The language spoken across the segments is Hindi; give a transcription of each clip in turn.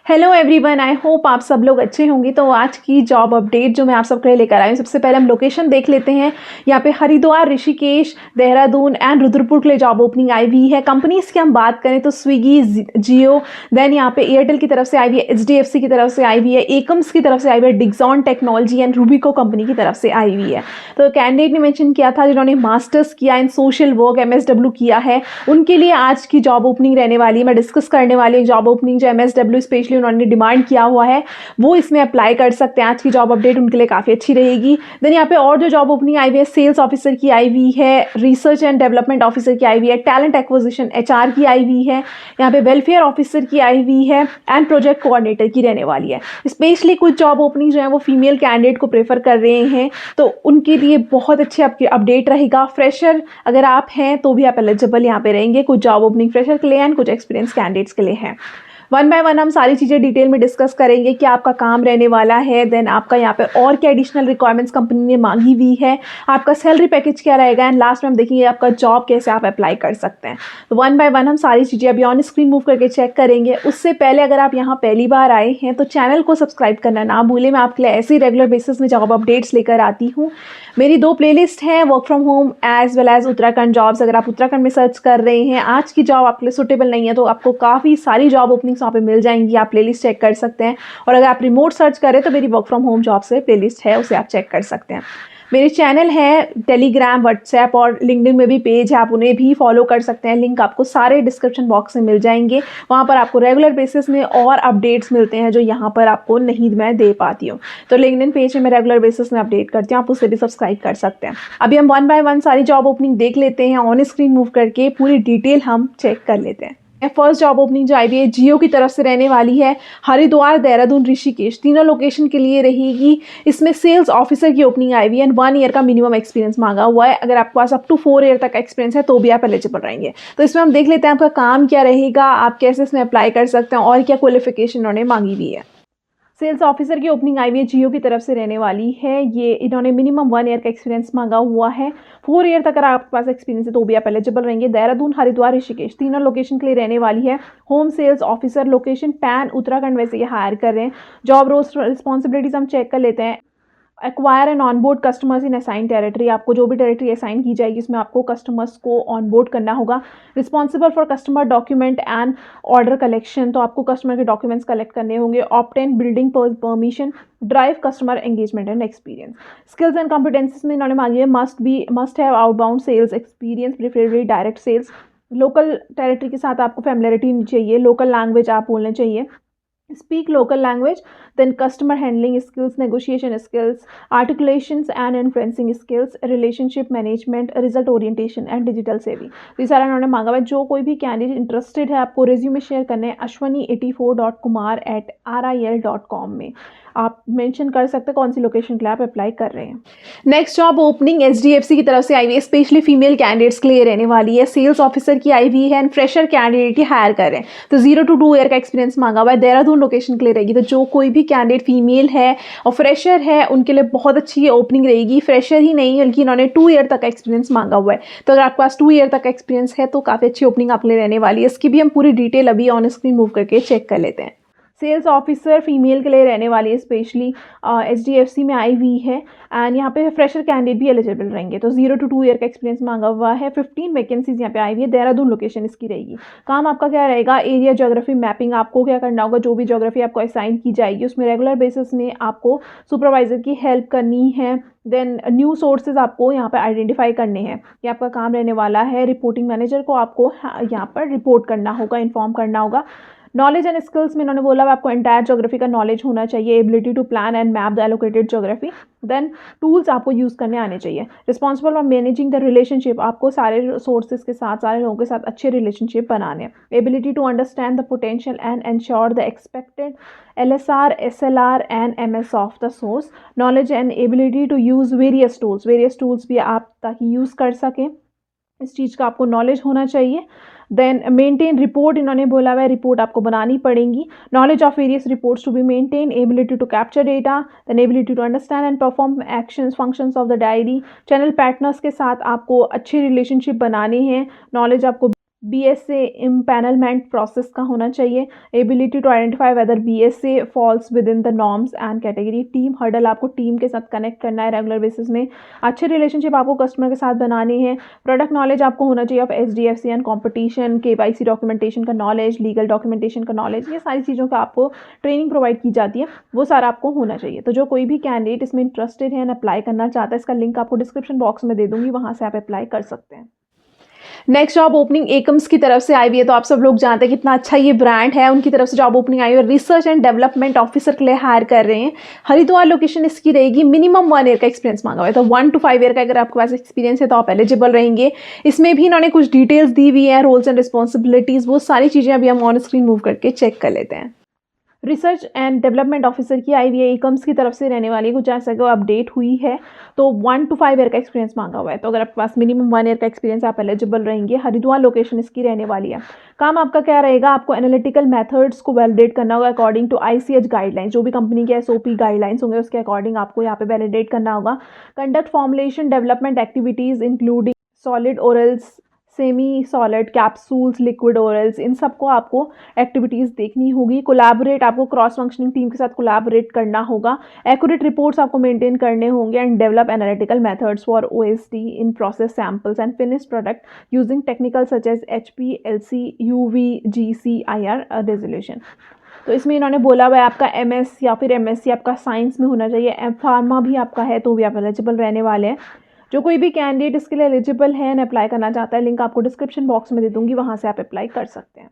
हेलो एवरीवन, आई होप आप सब लोग अच्छे होंगे। तो आज की जॉब अपडेट जो मैं आप सबके लिए लेकर आई हूँ, सबसे पहले हम लोकेशन देख लेते हैं। यहाँ पे हरिद्वार, ऋषिकेश, देहरादून एंड रुद्रपुर के लिए जॉब ओपनिंग आई हुई है। कंपनीज की हम बात करें तो स्विगी, जियो, देन यहाँ पे एयरटेल की तरफ से आई हुई है, HDFC की तरफ से आई हुई है, एकम्स की तरफ से आई हुई है, डिक्सॉन टेक्नोलॉजी एंड रूबिको कंपनी की तरफ से आई हुई है। तो कैंडिडेट ने मेंशन किया था जिन्होंने मास्टर्स किया इन सोशल वर्क, MSW किया है, उनके लिए आज की जॉब ओपनिंग रहने वाली है। मैं डिस्कस करने वाली एक जॉब ओपनिंग जो MSW स्पेशली उन्होंने डिमांड किया हुआ है, वो इसमें अप्लाई कर सकते हैं। आज की जॉब अपडेट उनके लिए काफ़ी अच्छी रहेगी। देन यहाँ पे और जो जॉब ओपनिंग आई हुई है, सेल्स ऑफिसर की आई हुई है, रिसर्च एंड डेवलपमेंट ऑफिसर की आई हुई है, टैलेंट एक्विजिशन HR की आई हुई है, यहाँ पे वेलफेयर ऑफिसर की आई हुई है एंड प्रोजेक्ट कोऑर्डिनेटर की रहने वाली है। स्पेशली कुछ जॉब ओपनिंग जो है वो फीमेल कैंडिडेट को प्रेफर कर रहे हैं, तो उनके लिए बहुत अच्छे अपडेट रहेगा। फ्रेशर अगर आप हैं तो भी आप एलिजिबल यहाँ पे रहेंगे। कुछ जॉब ओपनिंग फ्रेशर के लिए एंड कुछ एक्सपीरियंस कैंडिडेट्स के लिए हैं। वन बाय वन हम सारी चीज़ें डिटेल में डिस्कस करेंगे कि आपका काम रहने वाला है, देन आपका यहाँ पे और क्या एडिशनल रिक्वायरमेंट्स कंपनी ने मांगी हुई है, आपका सैलरी पैकेज क्या रहेगा, एंड लास्ट में हम देखेंगे आपका जॉब कैसे आप अप्लाई कर सकते हैं। तो वन बाय वन हम सारी चीज़ें अभी ऑन स्क्रीन मूव करके चेक करेंगे। उससे पहले अगर आप यहाँ पहली बार आए हैं तो चैनल को सब्सक्राइब करना ना भूलें। मैं आपके लिए ऐसी रेगुलर बेसिस में जॉब अपडेट्स लेकर आती हूँ। मेरी 2 प्लेलिस्ट हैं, work from home as well as Uttarakhand jobs. अगर आप उत्तराखंड में सर्च कर रहे हैं, आज की जॉब आपके लिए सुटेबल नहीं है तो आपको काफ़ी सारी जॉब ओपनिंग्स वहाँ पे मिल जाएंगी, आप प्लेलिस्ट चेक कर सकते हैं। और अगर आप रिमोट सर्च करें तो मेरी वर्क फ्रॉम होम जॉब से प्लेलिस्ट है, उसे आप चेक कर सकते हैं। मेरे चैनल है टेलीग्राम, व्हाट्सएप और लिंक्डइन में भी पेज है, आप उन्हें भी फॉलो कर सकते हैं। लिंक आपको सारे डिस्क्रिप्शन बॉक्स में मिल जाएंगे। वहाँ पर आपको रेगुलर बेसिस में और अपडेट्स मिलते हैं जो यहाँ पर आपको नहीं मैं दे पाती हूँ। तो लिंक्डइन पेज में मैं रेगुलर बेसिस में अपडेट करती हूँ, आप उसे भी सब्सक्राइब कर सकते हैं। अभी हम वन बाय वन सारी जॉब ओपनिंग देख लेते हैं, ऑन स्क्रीन मूव करके पूरी डिटेल हम चेक कर लेते हैं। फर्स्ट जॉब ओपनिंग जो आई हुई है जियो की तरफ से रहने वाली है। हरिद्वार, देहरादून, ऋषिकेश तीनों लोकेशन के लिए रहेगी। इसमें सेल्स ऑफिसर की ओपनिंग आई हुई है एंड 1 ईयर का मिनिमम एक्सपीरियंस मांगा हुआ है। अगर आपके पास अप टू 4 ईयर तक एक्सपीरियंस है तो भी आप एलिजिबल रहेंगे। तो इसमें हम देख लेते हैं आपका काम क्या रहेगा, आप कैसे इसमें अप्लाई कर सकते हैं और क्या क्वालिफिकेशन उन्होंने मांगी हुई है। सेल्स ऑफिसर की ओपनिंग आई हुई है, जियो की तरफ से रहने वाली है। ये इन्होंने मिनिमम 1 ईयर का एक्सपीरियंस मांगा हुआ है। 4 ईयर तक अगर आपके पास एक्सपीरियंस है तो भी आप एलिजिबल रहेंगे। देहरादून, हरिद्वार, ऋषिकेश तीनों लोकेशन के लिए रहने वाली है। Home sales officer location pan Uttarakhand में से ये हायर कर रहे हैं। जॉब रोल्स रिस्पॉन्सिबिलिटीज हम चेक कर लेते हैं। Acquire and onboard customers in assign territory, आपको जो भी टेरिटरी असाइन की जाएगी इसमें आपको कस्टमर्स को ऑनबोर्ड करना होगा। Responsible for customer document and order collection, तो आपको कस्टमर के डॉक्यूमेंट्स कलेक्ट करने होंगे। Obtain building permission, drive customer engagement and experience. Skills and competencies में इन्होंने मांगी है must have outbound sales experience, preferably direct sales. Local territory के साथ आपको फैमिलियरिटी चाहिए, लोकल लैंग्वेज आप बोलने चाहिए, speak local language, then customer handling skills, negotiation skills, articulations and influencing skills, relationship management, result orientation and digital savvy। तो ये सारा इन्होंने मांगा हुआ है। जो कोई भी कैंडिडेट इंटरेस्टेड है आपको रेज्यूमे शेयर करने हैं ashwani84.kumar@ril.com में आप मेंशन कर सकते हैं कौन सी लोकेशन के लिए आप अप्लाई कर रहे हैं। नेक्स्ट जॉब ओपनिंग HDFC की तरफ से आई हुई है, स्पेशली फीमेल कैंडिडेट्स के लिए रहने वाली है। सेल्स ऑफिसर की आई हुई है एंड फ्रेशर कैंडिडेट ही हायर कर रहे हैं। तो 0 to 2 ईयर का एक्सपीरियंस मांगा हुआ है। देहरादून लोकेशन के लिए रहेगी। तो जो कोई भी कैंडिडेट फीमेल है और फ्रेशर है उनके लिए बहुत अच्छी ओपनिंग रहेगी। फ्रेशर ही नहीं बल्कि इन्होंने 2 ईयर तक एक्सपीरियंस मांगा हुआ है। तो अगर आपके पास 2 ईयर तक एक्सपीरियंस है तो काफ़ी अच्छी ओपनिंग आपके लिए रहने वाली है। इसकी भी हम पूरी डिटेल अभी ऑन स्क्रीन मूव करके चेक कर लेते हैं। सेल्स ऑफिसर फीमेल के लिए रहने वाली है, स्पेशली HDFC में आई हुई है एंड यहाँ पे फ्रेशर कैंडिडेट भी एलिजिबल रहेंगे। तो 0 to 2 ईयर का एक्सपीरियंस मांगा हुआ है। 15 वैकेंसीज यहाँ पे आई हुई है। देहरादून लोकेशन इसकी रहेगी। काम आपका क्या रहेगा, एरिया ज्योग्राफी मैपिंग। आपको क्या करना होगा, जो भी ज्योग्राफी आपको असाइन की जाएगी उसमें रेगुलर बेसिस में आपको सुपरवाइजर की हेल्प करनी है। देन न्यू सोर्सेज आपको यहाँ पर आइडेंटिफाई करने हैं, ये आपका काम रहने वाला है। रिपोर्टिंग मैनेजर को आपको यहाँ पर रिपोर्ट करना होगा, इन्फॉर्म करना होगा। नॉलेज एंड स्किल्स में इन्होंने बोला आपको एंटायर ज्योग्राफी का नॉलेज होना चाहिए, ability to plan and map the allocated geography. Then tools आपको यूज़ करने आने चाहिए। Responsible for managing the relationship, आपको सारे सोर्सेज के साथ, सारे लोगों के साथ अच्छे रिलेशनशिप बनाने हैं। Ability to understand the potential and ensure the expected LSR, SLR and MS of the source. Knowledge and ability to use various tools भी आप ताकि यूज़ कर सकें, इस चीज़ का आपको नॉलेज होना चाहिए। देन मेंटेन रिपोर्ट, इन्होंने बोला हुआ है रिपोर्ट आपको बनानी पड़ेंगी। Knowledge of various reports to be maintain, ability to capture data, then ability to understand and perform actions functions of the diary. Channel partners के साथ आपको अच्छे रिलेशनशिप बनाने हैं। नॉलेज आपको BSA इम्पैनलमेंट प्रोसेस का होना चाहिए। Ability to identify whether BSA falls within the norms and category. Team hurdle, आपको टीम के साथ कनेक्ट करना है रेगुलर बेसिस में। अच्छे रिलेशनशिप आपको कस्टमर के साथ बनाने हैं। प्रोडक्ट नॉलेज आपको होना चाहिए of SDFC and competition, KYC documentation का नॉलेज, लीगल डॉक्यूमेंटेशन का नॉलेज, ये सारी चीज़ों का आपको ट्रेनिंग प्रोवाइड की जाती है, वो सारा आपको होना चाहिए। तो जो कोई भी कैंडिडेट इसमें इंटरेस्टेड है एंड अप्लाई करना चाहता है, इसका लिंक आपको डिस्क्रिप्शन बॉक्स में दे दूंगी, वहाँ से आप अप्लाई कर सकते हैं। नेक्स्ट जॉब ओपनिंग एकम्स की तरफ से आई हुई है। तो आप सब लोग जानते हैं कितना अच्छा ये ब्रांड है, उनकी तरफ से जॉब ओपनिंग आई हुई है। रिसर्च एंड डेवलपमेंट ऑफिसर के लिए हायर कर रहे हैं। हरिद्वार लोकेशन इसकी रहेगी। मिनिमम 1 ईयर का एक्सपीरियंस मांगा हुआ है, तो 1 to 5 ईयर का अगर आपके पास एक्सपीरियंस है तो आप एलिजिबल रहेंगे। इसमें भी इन्होंने कुछ डिटेल्स दी हुई है, रोल्स एंड रिस्पॉन्सिबिलिटीज़, वो सारी चीज़ें अभी हम ऑन स्क्रीन मूव करके चेक कर लेते हैं। रिसर्च एंड डेवलपमेंट ऑफिसर की आई हुई है, एकम्स की तरफ से रहने वाली है, कुछ ऐसा को अपडेट हुई है। तो 1 to 5 ईयर का एक्सपीरियंस मांगा हुआ है, तो अगर आपके पास मिनिमम 1 ईयर का एक्सपीरियंस आप एलिजिबल रहेंगे। हरिद्वार लोकेशन इसकी रहने वाली है। काम आपका क्या रहेगा, आपको एनालिटिकल मेथड्स को वैलिडेट करना होगा अकॉर्डिंग टू ICH गाइडलाइंस। जो भी कंपनी के SOP गाइडलाइंस होंगे उसके अकॉर्डिंग आपको यहाँ पे वैलिडेट करना होगा। Conduct formulation development activities including solid orals, semi solid, capsules, liquid orals, इन सबको आपको एक्टिविटीज़ देखनी होगी। कोलैबोरेट, आपको क्रॉस फंक्शनिंग टीम के साथ कोलैबोरेट करना होगा। एक्यूरेट रिपोर्ट्स आपको मेंटेन करने होंगे and develop analytical methods for OSD in process samples and finish product using technical such as HPLC, UV, GC, IR resolution. तो इसमें इन्होंने बोला हुआ है आपका MS या फिर MSc आपका साइंस में होना चाहिए। फार्मा भी आपका है तो भी आप एलिजिबल रहने वाले हैं। जो कोई भी कैंडिडेट इसके लिए एलिजिबल है एंड अप्लाई करना चाहता है, लिंक आपको डिस्क्रिप्शन बॉक्स में दे दूंगी, वहाँ से आप अप्लाई कर सकते हैं।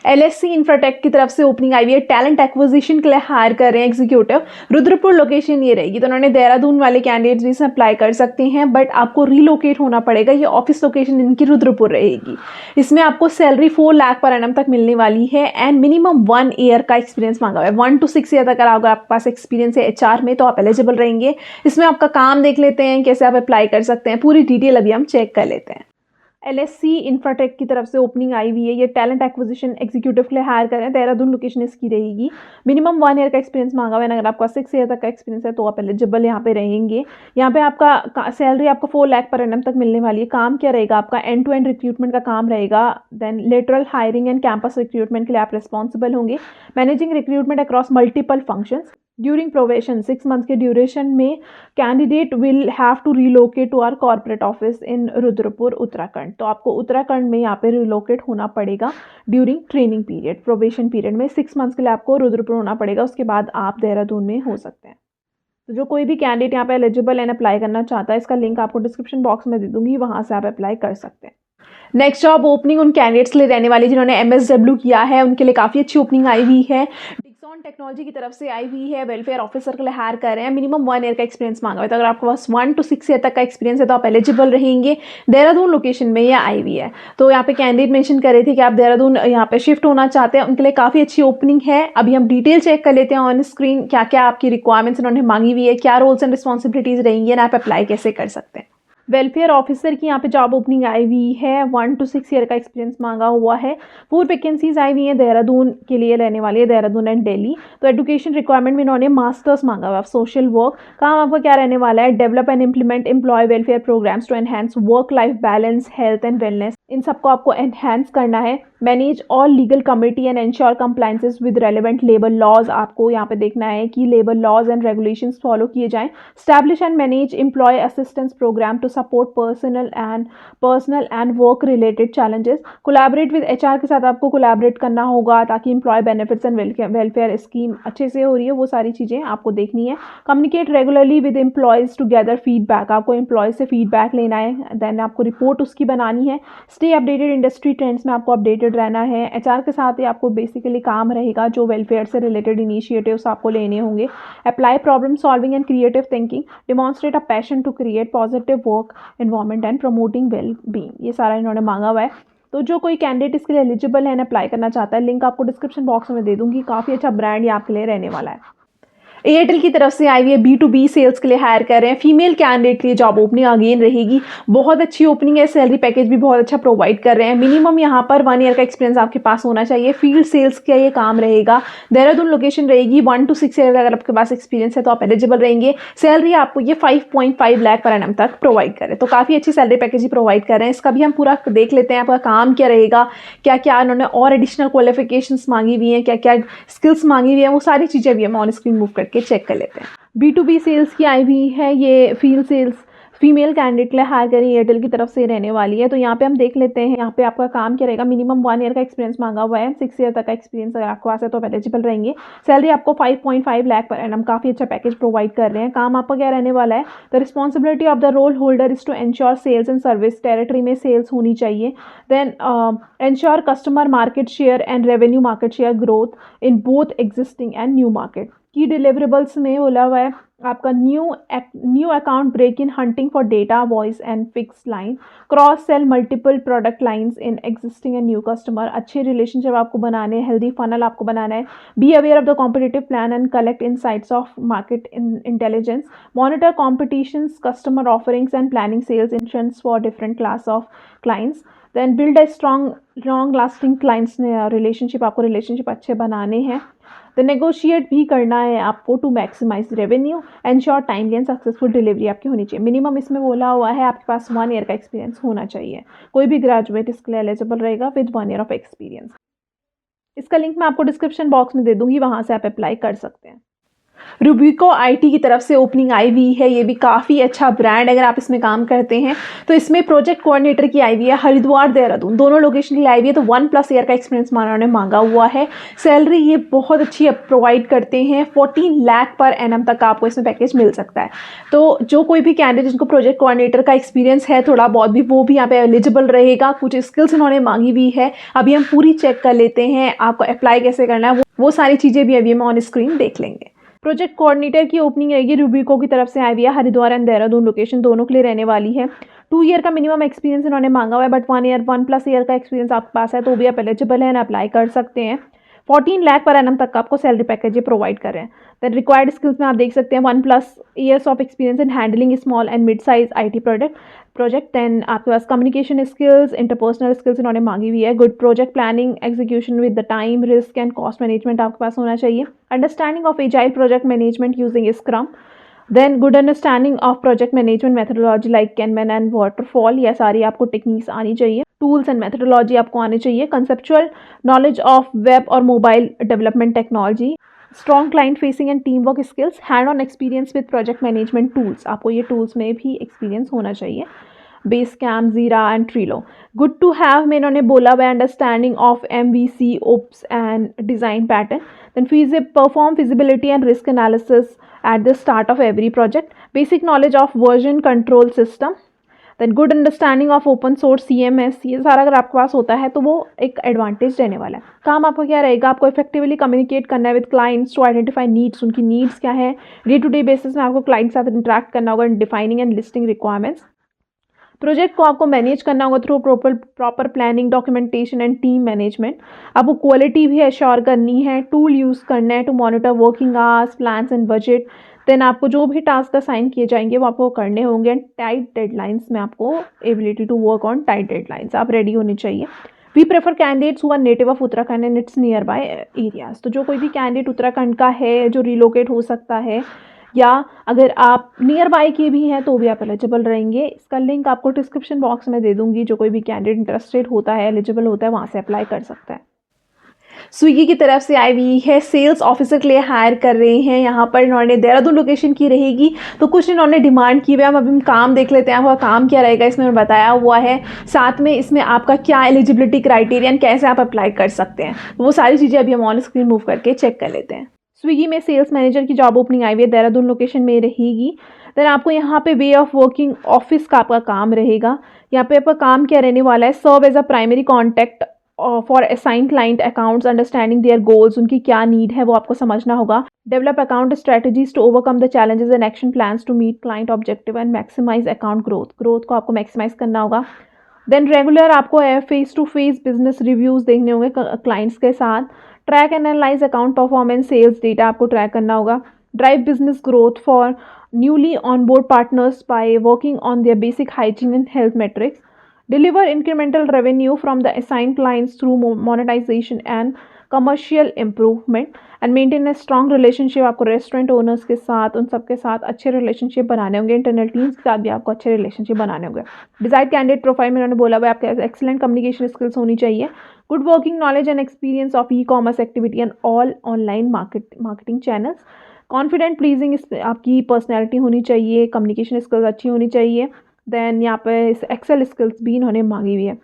LSC इंफ्राटेक की तरफ से ओपनिंग आई हुई है। टैलेंट एक्विजिशन के लिए हायर कर रहे हैं एग्जीक्यूटिव। रुद्रपुर लोकेशन ये रहेगी, तो उन्होंने देहरादून वाले कैंडिडेट्स भी इसमें अप्लाई कर सकते हैं, बट आपको रीलोकेट होना पड़ेगा। ये ऑफिस लोकेशन इनकी रुद्रपुर रहेगी। इसमें आपको सैलरी 4 लाख पर एनम तक मिलने वाली है एंड मिनिमम 1 ईयर का एक्सपीरियंस मांगा हुआ है। 1 to 6 ईयर तक अगर आपके पास एक्सपीरियंस है HR में तो आप एलिजिबल रहेंगे। इसमें आपका काम देख लेते हैं, कैसे आप अप्लाई कर सकते हैं, पूरी डिटेल अभी हम चेक कर लेते हैं। LSC इंफ्राटेक की तरफ से ओपनिंग आई हुई है। ये टैलेंट एक्विजिशन एग्जीक्यूटिव के लिए हायर कर रहे हैं। देहरादून लोकेशन इसकी रहेगी। मिनिमम 1 ईयर का एक्सपीरियंस मांगा हुआ है, अगर आपका 6 ईयर तक का एक्सपीरियंस है तो आप एलिजिबल यहाँ पे रहेंगे। यहाँ पे आपका सैलरी आपको 4 लाख पर एनम तक मिलने वाली है। काम क्या रहेगा आपका, एंड टू एंड रिक्रूटमेंट का काम रहेगा। Then lateral hiring and campus recruitment के लिए आप रिस्पॉन्सिबल होंगे। Managing recruitment across multiple functions during probation. 6 month के ड्यूरेशन में candidate will have to relocate to our corporate office in Rudrapur Uttarakhand. तो आपको उत्तराखंड में यहाँ पे रिलोकेट होना पड़ेगा during training period, probation period में 6 मंथ्स के लिए आपको रुद्रपुर होना पड़ेगा। उसके बाद आप देहरादून में हो सकते हैं। तो जो कोई भी कैंडिडेट यहाँ पे एलिजिबल एंड अप्लाई करना चाहता है, इसका लिंक आपको डिस्क्रिप्शन बॉक्स में दे दूंगी, वहाँ से आप अप्लाई कर सकते हैं। नेक्स्ट जॉब ओपनिंग उन कैंडिडेट्स के लिए रहने वाली जिन्होंने MSW किया है, उनके लिए काफ़ी अच्छी ओपनिंग आई हुई है। डिक्सॉन टेक्नोलॉजी की तरफ से आई हुई है। वेलफेयर ऑफिसर के लिए हायर कर रहे हैं। मिनिमम 1 ईयर का एक्सपीरियंस मांगा हुआ है, तो अगर आपके पास 1 to 6 ईयर तक का एक्सपीरियंस है तो आप एलिजिबल रहेंगे। देहरादून लोकेशन में ये आई हुई है। तो यहाँ पे कैंडिडेट मेंशन कर रहे थे कि आप देहरादून यहाँ पे शिफ्ट होना चाहते हैं, उनके लिए काफ़ी अच्छी ओपनिंग है। अभी हम डिटेल चेक कर लेते हैं ऑन स्क्रीन, क्या क्या आपकी रिक्वायरमेंट्स उन्होंने मांगी हुई है, क्या रोल्स एंड रिस्पॉन्सिबिलिटीज़ रहेंगी एंड आप अप्लाई कैसे कर सकते हैं। वेलफेयर ऑफिसर की यहाँ पे जॉब ओपनिंग आई हुई है। 1 to 6 ईयर का एक्सपीरियंस मांगा हुआ है। 4 वैकेंसीज आई हुई हैं देहरादून के लिए रहने वाली है, देहरादून एंड दिल्ली। तो एजुकेशन रिक्वायरमेंट में इन्होंने मास्टर्स मांगा हुआ है सोशल वर्क। काम आपका क्या रहने वाला है, develop and implement employ welfare programs to enhance work life balance, health and wellness. इन सबको आपको एनहांस करना है। Manage all legal committee and ensure compliances with relevant labour laws. आपको यहाँ पे देखना है कि labour laws and regulations follow किए जाएं। Establish and manage employ assistance program to support personal and work related challenges. Collaborate with HR के साथ आपको कोलैबोरेट करना होगा ताकि employee benefits and welfare scheme अच्छे से हो रही है, वो सारी चीज़ें आपको देखनी है। Communicate regularly with employees to gather feedback. आपको एम्प्लॉय से फीडबैक लेना है, देन आपको रिपोर्ट उसकी बनानी है। स्टे अपडेटेड इंडस्ट्री ट्रेंड्स में आपको अपडेटेड रहना है। HR के साथ ही आपको बेसिकली काम रहेगा, जो वेलफेयर से रिलेटेड इनिशिएटिव्स आपको लेने होंगे। Apply problem solving and creative thinking. Demonstrate a passion to create positive work environment and promoting well being. ये सारा इन्होंने मांगा हुआ है। तो जो कोई कैंडिडेट इसके लिए एलिजिबल है अप्लाई करना चाहता है, लिंक आपको डिस्क्रिप्शन बॉक्स में दे दूंगी। काफ़ी अच्छा ब्रांड ये आपके लिए रहने वाला है। एयरटेल की तरफ से आई हुई है B2B सेल्स के लिए हायर कर रहे हैं, फीमेल कैंडिडेट के लिए जॉब ओपनिंग अगेन रहेगी। बहुत अच्छी ओपनिंग है, सैलरी पैकेज भी बहुत अच्छा प्रोवाइड कर रहे हैं। मिनिमम यहाँ पर 1 ईयर का एक्सपीरियंस आपके पास होना चाहिए। फील्ड सेल्स का ये काम रहेगा। देहरादून लोकेशन रहेगी। 1 to 6 ईयर अगर आपके पास एक्सपीरियंस है तो आप एलिजिबल रहेंगे। सैलरी आपको ये 5.5 लाख पर एनम तक प्रोवाइड करें, तो काफ़ी अच्छी सैलरी पैकेज ही प्रोवाइड कर रहे हैं। इसका भी हम पूरा देख लेते हैं आपका काम क्या रहेगा, क्या क्या उन्होंने और एडिशनल क्वालिफिकेशंस मांगी हुई हैं, क्या क्या स्किल्स मांगी हुई हैं, वो सारी चीज़ें भी हम ऑन स्क्रीन मूव करके चेक कर लेते हैं। B2B सेल्स की आई हुई है, ये फील्ड सेल्स फीमेल कैंडिडेट के लिए हायर करें एयरटेल की तरफ से रहने वाली है। तो यहाँ पे हम देख लेते हैं यहाँ पे आपका काम क्या रहेगा। मिनिमम 1 ईयर का एक्सपीरियंस मांगा हुआ है, 6 ईयर तक का एक्सपीरियंस अगर आपके पास है तो एलिजिबल रहेंगे। सैलरी आपको 5.5 लाख पर एनम, काफ़ी अच्छा पैकेज प्रोवाइड कर रहे हैं। काम आपका क्या रहने वाला है, the responsibility of the role holder is to ensure sales and service, territory में सेल्स होनी चाहिए। Then ensure customer market share and revenue market share growth in both existing and new market. की डिलीवरेबल्स में बोला हुआ है आपका new account break in hunting for data voice and fix line, cross sell multiple product lines in existing and new customer. अच्छे रिलेशनशिप आपको बनाने हैं, हेल्दी फनल आपको बनाना है। Be aware of the competitive plan and collect insights of market intelligence, monitor competitions, customer offerings and planning sales insurance for different class of clients. Then build a strong long lasting clients relationship, आपको रिलेशनशिप अच्छे बनाने हैं। तो नेगोशिएट भी करना है आपको to maximise revenue, ensure timely and successful delivery आपकी होनी चाहिए। मिनिमम इसमें बोला हुआ है आपके पास 1 ईयर का एक्सपीरियंस होना चाहिए। कोई भी ग्रेजुएट इसके लिए एलिजिबल रहेगा विद 1 ईयर ऑफ एक्सपीरियंस। इसका लिंक मैं आपको डिस्क्रिप्शन बॉक्स में दे दूंगी, वहाँ से आप अप्लाई कर सकते हैं। रूबिको आईटी की तरफ से ओपनिंग आई हुई है, ये भी काफ़ी अच्छा ब्रांड, अगर आप इसमें काम करते हैं तो इसमें प्रोजेक्ट कोऑर्डिनेटर की आई हुई है। हरिद्वार देहरादून दोनों लोकेशन की आई हुई है, तो 1+ ईयर का एक्सपीरियंस उन्होंने मांगा हुआ है। सैलरी ये बहुत अच्छी प्रोवाइड करते हैं, 14 लाख पर एनम तक आपको इसमें पैकेज मिल सकता है। तो जो कोई भी कैंडिडेट जिनको प्रोजेक्ट कोऑर्डिनेटर का एक्सपीरियंस है थोड़ा बहुत भी, वो भी यहाँ पे एलिजिबल रहेगा। कुछ स्किल्स इन्होंने मांगी हुई है, अभी हम पूरी चेक कर लेते हैं। आपको अप्लाई कैसे करना है वो सारी चीज़ें भी अभी हम ऑन स्क्रीन देख लेंगे। प्रोजेक्ट कोऑर्डिनेटर की ओपनिंग रहेगी रूबिको की तरफ से आई हुई है। हरिद्वार एंड देहरादून लोकेशन दोनों के लिए रहने वाली है। 2 ईयर का मिनिमम एक्सपीरियंस इन्होंने मांगा हुआ है, बट 1+ ईयर का एक्सपीरियंस आपके पास है तो भी आप एलिजिबल हैं, अप्लाई कर सकते हैं। 14 लाख पर एनम तक का आपको सैलरी पैकेज ये प्रोवाइड कर रहे हैं। दैन रिक्वायर्ड स्किल्स में आप देख सकते हैं 1+ years of experience in handling small and mid size IT project. Than आपके पास कम्युनिकेशन स्किल्स, इंटरपर्सनल स्किल्स इन्होंने मांगी हुई है। Good project planning execution with the time, risk and cost management आपके पास होना चाहिए। Understanding of agile project management using scrum. Then good understanding of project management methodology like Kanban and waterfall, यह सारी आपको टेक्निक्स आनी चाहिए। टूल्स एंड मेथोडोलॉजी आपको आनी चाहिए। कंसेप्चुअल नॉलेज ऑफ वेब और mobile development technology, strong client facing and team work skills, hand on experience with project management tools, आपको ये टूल्स में भी एक्सपीरियंस होना चाहिए। Basecamp, Jira and Trello. Good to have में इन्होंने बोला हुआ understanding of MVC, OOPS and design pattern. Then perform feasibility and risk analysis at the start of every project. Basic knowledge of version control system. Then good understanding of open source CMS, ये सारा अगर आपके पास होता है तो वो एक एडवांटेज रहने वाला है। काम आपको क्या रहेगा, आपको इफेक्टिवली कम्युनिकेट करना है with clients to identify needs, उनकी नीड्स क्या है। डे टू डे बेसिस में आपको क्लाइंट के साथ इंटरेक्ट करना होगा, defining and listing requirements. Project को आपको मैनेज करना होगा through proper planning, documentation and team management. आपको क्वालिटी भी एश्योर करनी है। टूल यूज़ करना है to monitor working hours, plans and budget. Then आपको जो भी टास्क असाइन किए जाएंगे वो आपको करने होंगे। टाइट डेडलाइंस में आपको ability to work on tight deadlines, आप रेडी होनी चाहिए। We prefer candidates who are native of Uttarakhand and its nearby areas, तो जो कोई भी कैंडिडेट उत्तराखंड का है जो रिलोकेट हो सकता है, या अगर आप नियर बाय के भी हैं तो भी आप एलिजिबल रहेंगे। इसका लिंक आपको डिस्क्रिप्शन बॉक्स में दे दूंगी, जो कोई भी कैंडिडेट इंटरेस्टेड होता है, एलिजिबल होता है, वहाँ से अप्लाई कर सकता है। स्विगी की तरफ से आई हुई है, सेल्स ऑफिसर के लिए हायर कर रहे हैं। यहाँ पर इन्होंने देहरादून लोकेशन की रहेगी, तो कुछ इन्होंने डिमांड की हुई है। हम अभी काम देख लेते हैं आपका काम क्या रहेगा, इसमें बताया हुआ है। साथ में इसमें आपका क्या एलिजिबिलिटी क्राइटेरियन, कैसे आप अप्लाई कर सकते हैं, वो सारी चीज़ें अभी हम ऑन स्क्रीन मूव करके चेक कर लेते हैं। स्विगी में सेल्स मैनेजर की जॉब ओपनिंग आई हुई है, देहरादून लोकेशन में रहेगी। देन आपको यहाँ पे वे ऑफ वर्किंग ऑफिस का आपका काम रहेगा। यहाँ पे आपका काम क्या रहने वाला है, serve as a primary contact for assign client accounts, understanding their goals, उनकी क्या नीड है वो आपको समझना होगा। Develop account strategies to overcome the challenges and action plans to meet client objective and maximise account growth को आपको मैक्सिमाइज करना होगा। देन रेगुलर आपको face to face business reviews देखने होंगे क्लाइंट्स के साथ। Track and analyse account performance, sales data आपको ट्रैक करना होगा। drive business growth for newly onboard partners by working on their basic hygiene and health metrics, deliver incremental revenue from the assigned clients through monetization and commercial improvement, and maintain a strong relationship. आपको रेस्टोरेंट ओनर्स के साथ, उन सबके साथ अच्छे रिलेशनशिप बनाने होंगे, इंटरनल टीम्स के साथ भी आपको अच्छे रिलेशनशिप बनाने होंगे। डिजायर्ड कैंडिडेट प्रोफाइल में उन्होंने बोला हुआ है आपके एक्सीलेंट कम्युनिकेशन स्किल्स होनी चाहिए, good working knowledge and experience of e commerce activity and all online marketing channels, confident pleasing आपकी पर्सनैलिटी होनी चाहिए, कम्युनिकेशन स्किल्स अच्छी होनी चाहिए। देन यहाँ पे एक्सेल स्किल्स भी इन्होंने मांगी हुई है।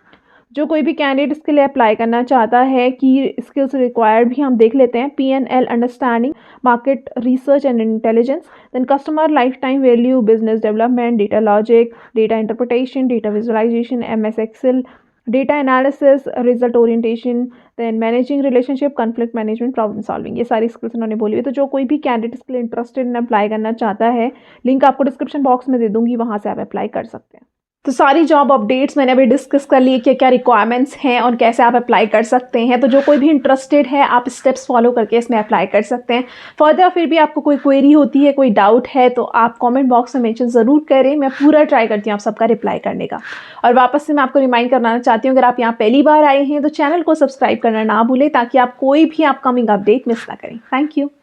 जो कोई भी कैंडिडेट इसके लिए अप्लाई करना चाहता है कि स्किल्स रिक्वायर्ड भी हम देख लेते हैं। PNL understanding, market research and intelligence, then customer lifetime value, business development, data logic, data interpretation, data visualisation, MS excel, data analysis, result orientation, then managing relationship, conflict management, problem solving, ये सारी स्किल्स उन्होंने बोली हुई। तो जो कोई भी कैंडिडेट इसके लिए इंटरेस्टेड इन अप्लाई करना चाहता है, लिंक आपको डिस्क्रिप्शन बॉक्स में दे दूंगी, वहाँ से आप अप्लाई कर सकते हैं। तो सारी जॉब अपडेट्स मैंने अभी डिस्कस कर ली, क्या क्या रिक्वायरमेंट्स हैं और कैसे आप अप्लाई कर सकते हैं। तो जो कोई भी इंटरेस्टेड है, आप स्टेप्स फॉलो करके इसमें अप्लाई कर सकते हैं। फर्दर फिर भी आपको कोई क्वेरी होती है, कोई डाउट है, तो आप कमेंट बॉक्स में मेंशन ज़रूर करें, मैं पूरा ट्राई करती हूँ आप सबका रिप्लाई करने का। और वापस से मैं आपको रिमाइंड करना चाहती हूँ, अगर आप यहाँ पहली बार आए हैं तो चैनल को सब्सक्राइब करना ना भूलें, ताकि आप कोई भी अपकमिंग अपडेट मिस ना करें। Thank you.